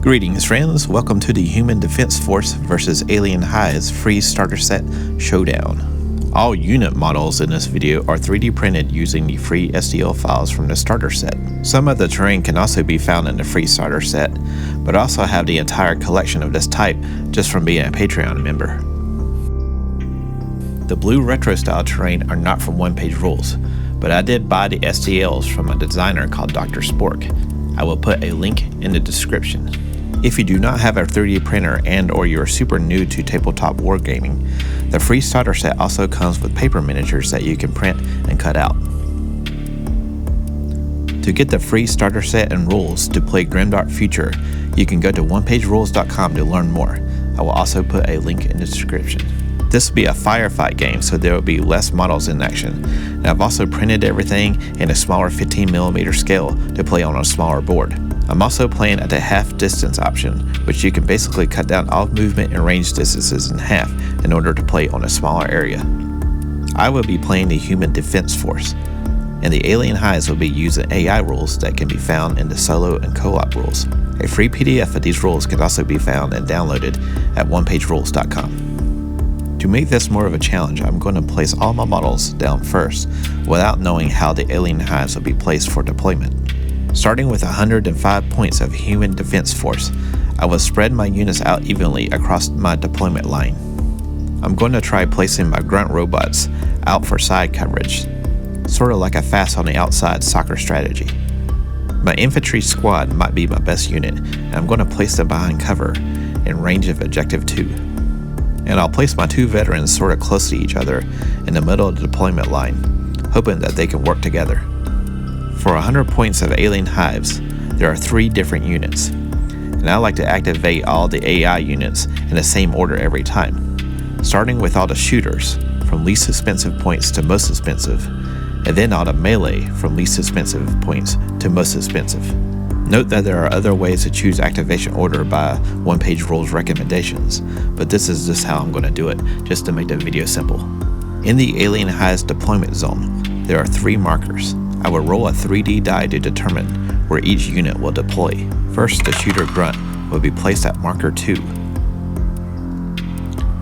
Greetings friends, welcome to the Human Defense Force vs Alien Hives Free Starter Set Showdown. All unit models in this video are 3D printed using the free STL files from the starter set. Some of the terrain can also be found in the free starter set, but I also have the entire collection of this type just from being a Patreon member. The blue retro style terrain are not from one-page rules, but I did buy the STLs from a designer called Dr. Spork. I will put a link in the description. If you do not have a 3D printer and or you are super new to tabletop wargaming, the free starter set also comes with paper miniatures that you can print and cut out. To get the free starter set and rules to play Grimdark Future, you can go to onepagerules.com to learn more. I will also put a link in the description. This will be a Firefight game, so there will be less models in action, and I've also printed everything in a smaller 15mm scale to play on a smaller board. I'm also playing at the half distance option, which you can basically cut down all movement and range distances in half in order to play on a smaller area. I will be playing the Human Defense Force, and the Alien Hives will be using AI rules that can be found in the solo and co-op rules. A free PDF of these rules can also be found and downloaded at onepagerules.com. To make this more of a challenge, I'm going to place all my models down first without knowing how the Alien Hives will be placed for deployment. Starting with 105 points of Human Defense Force, I will spread my units out evenly across my deployment line. I'm going to try placing my grunt robots out for side coverage, sort of like a fast on the outside soccer strategy. My infantry squad might be my best unit, and I'm going to place them behind cover in range of Objective 2. And I'll place my two veterans sort of close to each other in the middle of the deployment line, hoping that they can work together. For 100 points of Alien Hives, there are 3 different units, and I like to activate all the AI units in the same order every time, starting with all the shooters, from least expensive points to most expensive, and then all the melee from least expensive points to most expensive. Note that there are other ways to choose activation order by One Page Rules recommendations, but this is just how I'm going to do it, just to make the video simple. In the Alien Hives deployment zone, there are 3 markers. I will roll a 3D die to determine where each unit will deploy. First, the shooter grunt will be placed at marker 2.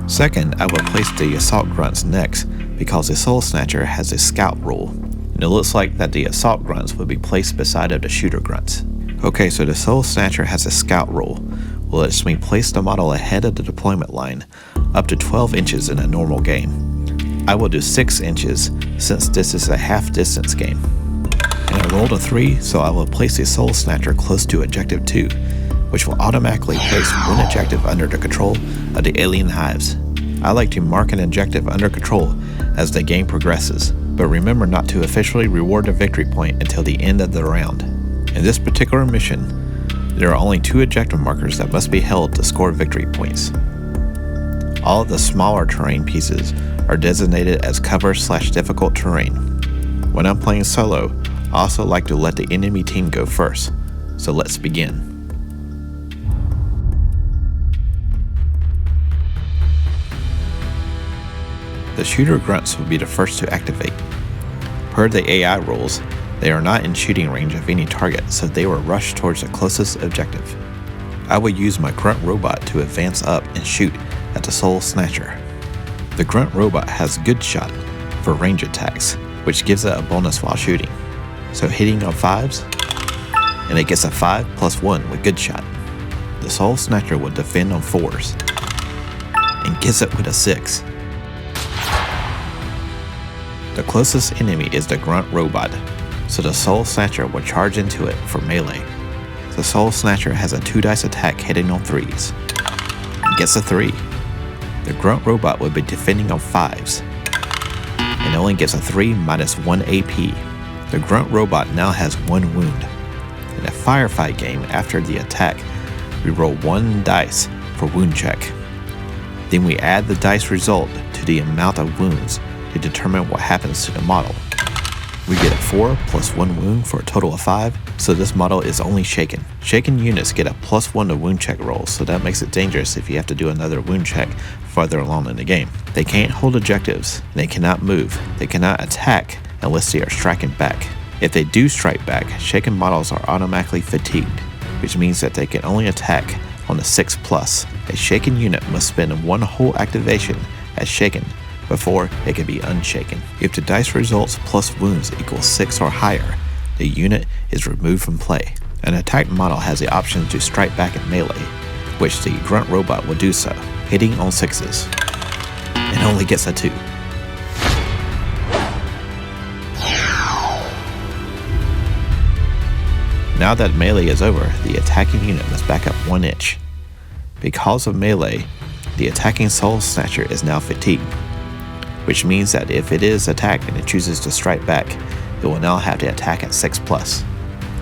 Second, I will place the assault grunts next because the soul snatcher has a scout rule, and it looks like that the assault grunts will be placed beside of the shooter grunts. Okay, so the soul snatcher has a scout rule, which lets me place the model ahead of the deployment line, up to 12 inches in a normal game. I will do 6 inches since this is a half distance game. And I rolled a 3, so I will place the soul snatcher close to Objective 2, which will automatically place one objective under the control of the Alien Hives. I like to mark an objective under control as the game progresses, but remember not to officially reward the victory point until the end of the round. In this particular mission, there are only 2 objective markers that must be held to score victory points. All of the smaller terrain pieces are designated as cover/difficult terrain. When I'm playing solo, I also like to let the enemy team go first, so let's begin. The shooter grunts will be the first to activate. Per the AI rules, they are not in shooting range of any target, so they will rush towards the closest objective. I will use my grunt robot to advance up and shoot at the soul snatcher. The grunt robot has good shot for range attacks, which gives it a bonus while shooting. So hitting on 5s, and it gets a 5 + 1 with good shot. The soul snatcher will defend on 4s, and gets it with a 6. The closest enemy is the grunt robot, so the soul snatcher will charge into it for melee. The soul snatcher has a 2 dice attack hitting on 3s, and gets a 3. The grunt robot will be defending on 5s, and only gets a 3 minus 1 AP. The grunt robot now has 1 wound. In a firefight game, after the attack, we roll 1 dice for wound check. Then we add the dice result to the amount of wounds to determine what happens to the model. We get a 4 + 1 wound for a total of 5, so this model is only shaken. Shaken units get a +1 to wound check rolls, so that makes it dangerous if you have to do another wound check farther along in the game. They can't hold objectives, they cannot move, they cannot attack unless they are striking back. If they do strike back, shaken models are automatically fatigued. which means that they can only attack on the 6+. A shaken unit must spend one whole activation as shaken before it can be unshaken. If the dice results plus wounds equals 6 or higher, the unit is removed from play. An attacked model has the option to strike back in melee, which the grunt robot will do so, hitting on 6s, and only gets a 2. Now that melee is over, the attacking unit must back up 1 inch. Because of melee, the attacking Soul Snatcher is now fatigued, which means that if it is attacked and it chooses to strike back, it will now have to attack at 6+.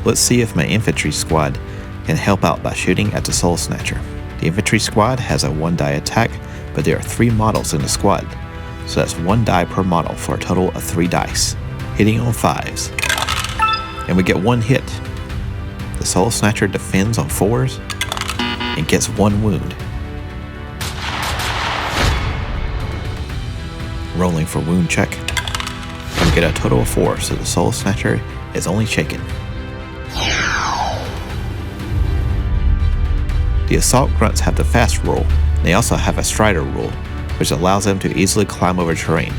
Let's see if my infantry squad can help out by shooting at the Soul Snatcher. The infantry squad has a 1 die attack, but there are 3 models in the squad, so that's 1 die per model for a total of 3 dice, hitting on 5s. And we get 1 hit. The Soul Snatcher defends on 4s and gets 1 wound. Rolling for wound check. And we get a total of 4, so the Soul Snatcher is only shaken. The Assault Grunts have the fast rule, and they also have a Strider rule, which allows them to easily climb over terrain.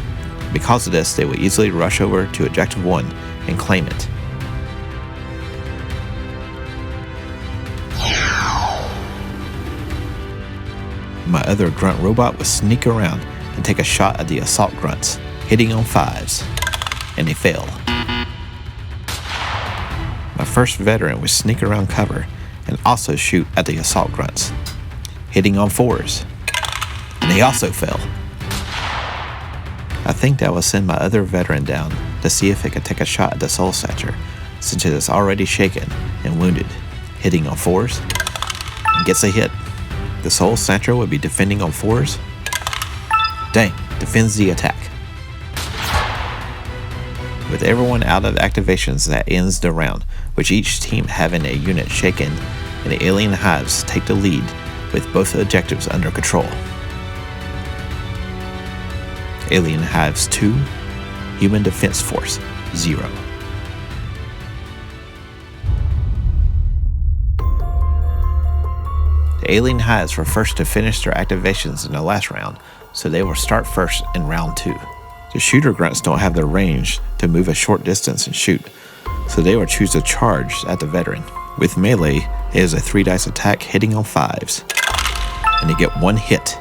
Because of this, they will easily rush over to Objective 1 and claim it. My other grunt robot will sneak around and take a shot at the Assault Grunts, hitting on 5s, and they fail. My first veteran will sneak around cover and also shoot at the Assault Grunts, hitting on 4s, and they also fail. I think that will send my other veteran down to see if it can take a shot at the Soul Snatcher, since it is already shaken and wounded, hitting on 4s, and gets a hit. The Soul Snatcher would be defending on 4s. Dang, defends the attack. With everyone out of activations, that ends the round, with each team having a unit shaken, and the alien hives take the lead with both objectives under control. Alien Hives 2, Human Defense Force 0. The Alien Hives were first to finish their activations in the last round, so they will start first in round 2. The Shooter Grunts don't have the range to move a short distance and shoot, so they will choose to charge at the veteran. With melee, it is a 3 dice attack hitting on 5s, and they get 1 hit.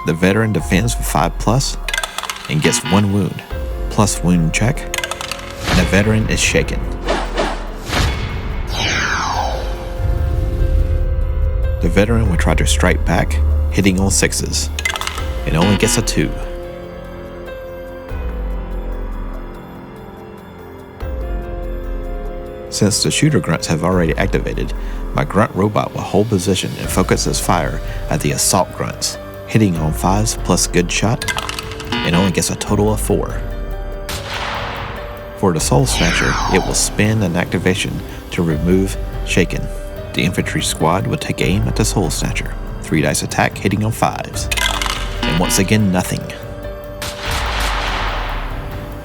The veteran defends with 5+, and gets 1 wound, plus wound check, and the veteran is shaken. The veteran will try to strike back, hitting on 6s, and only gets a 2. Since the Shooter Grunts have already activated, my Grunt Robot will hold position and focus his fire at the Assault Grunts, hitting on 5s plus good shot, and only gets a total of 4. For the Soul Snatcher, it will spend an activation to remove Shaken. The infantry squad will take aim at the Soul Snatcher, 3 dice attack hitting on 5s, and once again nothing.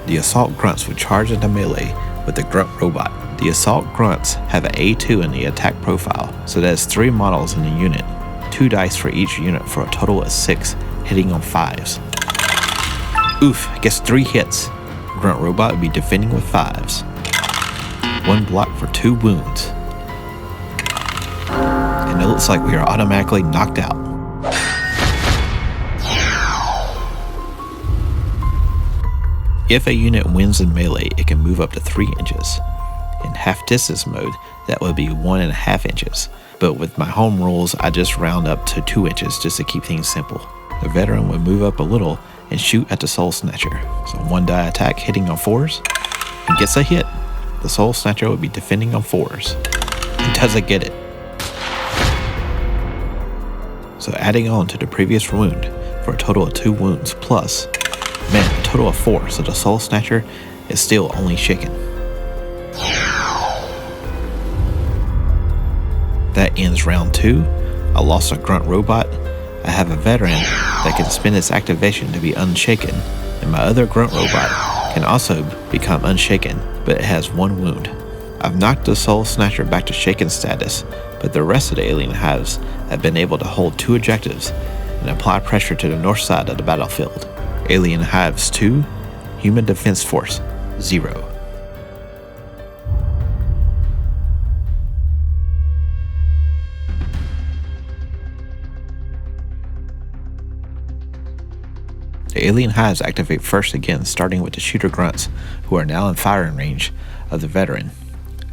The Assault Grunts will charge into melee with the Grunt Robot. The Assault Grunts have an A2 in the attack profile, so that is 3 models in the unit, 2 dice for each unit for a total of 6, hitting on 5s. Oof, gets 3 hits. Grunt Robot will be defending with 5s. 1 block for 2 wounds. And it looks like we are automatically knocked out. If a unit wins in melee, it can move up to 3 inches. In half distance mode, that would be 1.5 inches. But with my home rules, I just round up to 2 inches just to keep things simple. The veteran would move up a little and shoot at the Soul Snatcher. So 1 die attack hitting on 4s and gets a hit. The Soul Snatcher would be defending on 4s and doesn't get it. So adding on to the previous wound for a total of 2 wounds plus, man, a total of 4, so the Soul Snatcher is still only shaken. That ends round 2. I lost a Grunt Robot. I have a veteran that can spend its activation to be unshaken, and my other Grunt Robot can also become unshaken, but it has 1 wound. I've knocked the Soul Snatcher back to shaken status, but the rest of the alien hives have been able to hold 2 objectives and apply pressure to the north side of the battlefield. Alien Hives 2, Human Defense Force 0. The alien hives activate first again, starting with the shooter grunts, who are now in firing range of the veteran.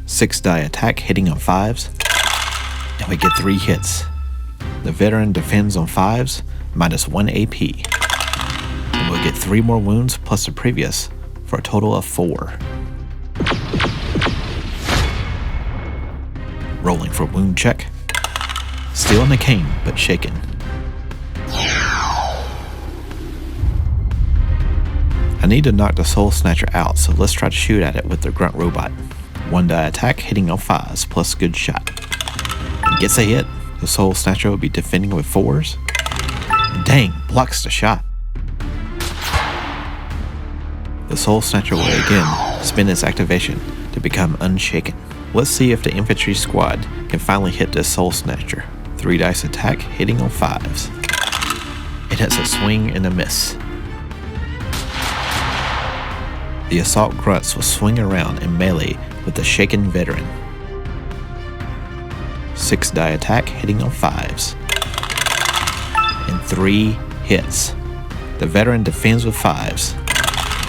6-die attack hitting on 5s, and we get 3 hits. The veteran defends on 5s, minus 1 AP. And we'll get 3 more wounds plus the previous, for a total of 4. Rolling for wound check. Still in the cane, but shaken. I need to knock the Soul Snatcher out, so let's try to shoot at it with the grunt robot. 1-die attack hitting on 5s plus good shot. And gets a hit. The Soul Snatcher will be defending with 4s. And dang, blocks the shot. The Soul Snatcher will again spin its activation to become unshaken. Let's see if the infantry squad can finally hit this Soul Snatcher. 3-dice attack hitting on 5s. It has a swing and a miss. The assault grunts will swing around in melee with the shaken veteran. 6-die attack hitting on 5s. And 3 hits. The veteran defends with 5s.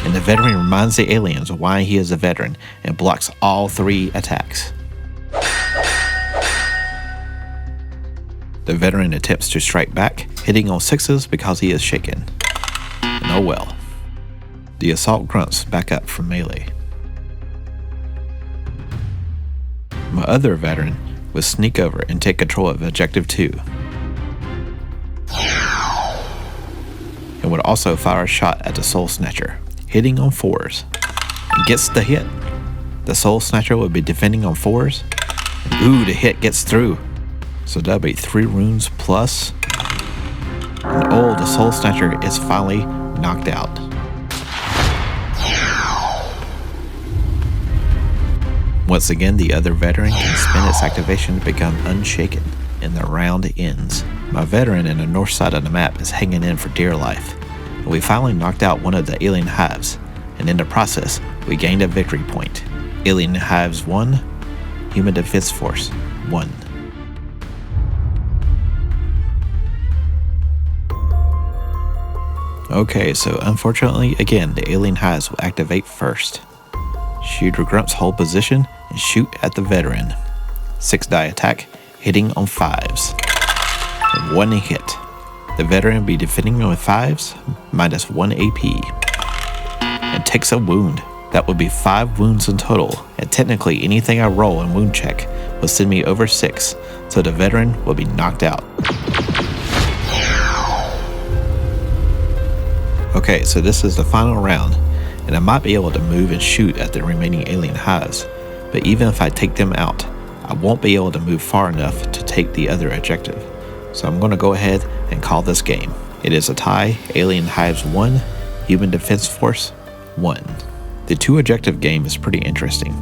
And the veteran reminds the aliens why he is a veteran and blocks all 3 attacks. The veteran attempts to strike back, hitting on 6s because he is shaken. And oh well. The assault grunts back up from melee. My other veteran would sneak over and take control of Objective 2. And would also fire a shot at the Soul Snatcher, hitting on 4s. And gets the hit. The Soul Snatcher would be defending on 4s. And ooh, the hit gets through. So that'll be 3 runes plus. And oh, the Soul Snatcher is finally knocked out. Once again, the other veteran can spin its activation to become unshaken, and the round ends. My veteran in the north side of the map is hanging in for dear life, and we finally knocked out one of the alien hives, and in the process, we gained a victory point. Alien Hives 1, Human Defense Force 1. Okay, so unfortunately, again, the alien hives will activate first. Shooter grunts hold position and shoot at the veteran. 6-die attack hitting on 5s. And 1 hit. The veteran will be defending with 5s, minus 1 AP. And takes a wound. That would be 5 wounds in total, and technically anything I roll in wound check will send me over 6, so the veteran will be knocked out. Okay, so this is the final round, and I might be able to move and shoot at the remaining alien hives, but even if I take them out, I won't be able to move far enough to take the other objective. So I'm going to go ahead and call this game. It is a tie, Alien Hives 1, Human Defense Force 1. The 2 objective game is pretty interesting.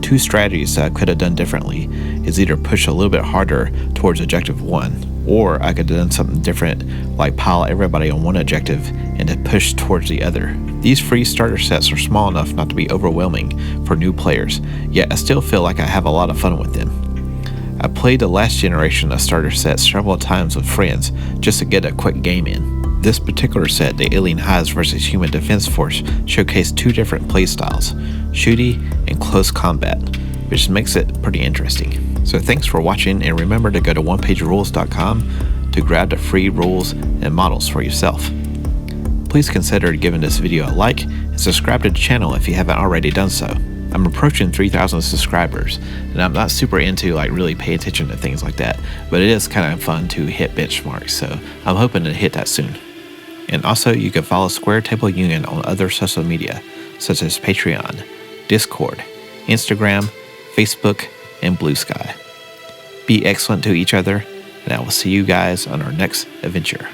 2 strategies that I could have done differently is either push a little bit harder towards objective 1, or I could have done something different like pile everybody on one objective and then push towards the other. These free starter sets are small enough not to be overwhelming for new players, yet I still feel like I have a lot of fun with them. I played the last generation of starter sets several times with friends just to get a quick game in. This particular set, the Alien Hives vs Human Defense Force, showcased 2 different playstyles, shooty and close combat, which makes it pretty interesting. So thanks for watching, and remember to go to onepagerules.com to grab the free rules and models for yourself. Please consider giving this video a like and subscribe to the channel if you haven't already done so. I'm approaching 3,000 subscribers, and I'm not super into really pay attention to things like that, but it is kind of fun to hit benchmarks, so I'm hoping to hit that soon. And also, you can follow Square Table Union on other social media, such as Patreon, Discord, Instagram, Facebook, and Blue Sky. Be excellent to each other, and I will see you guys on our next adventure.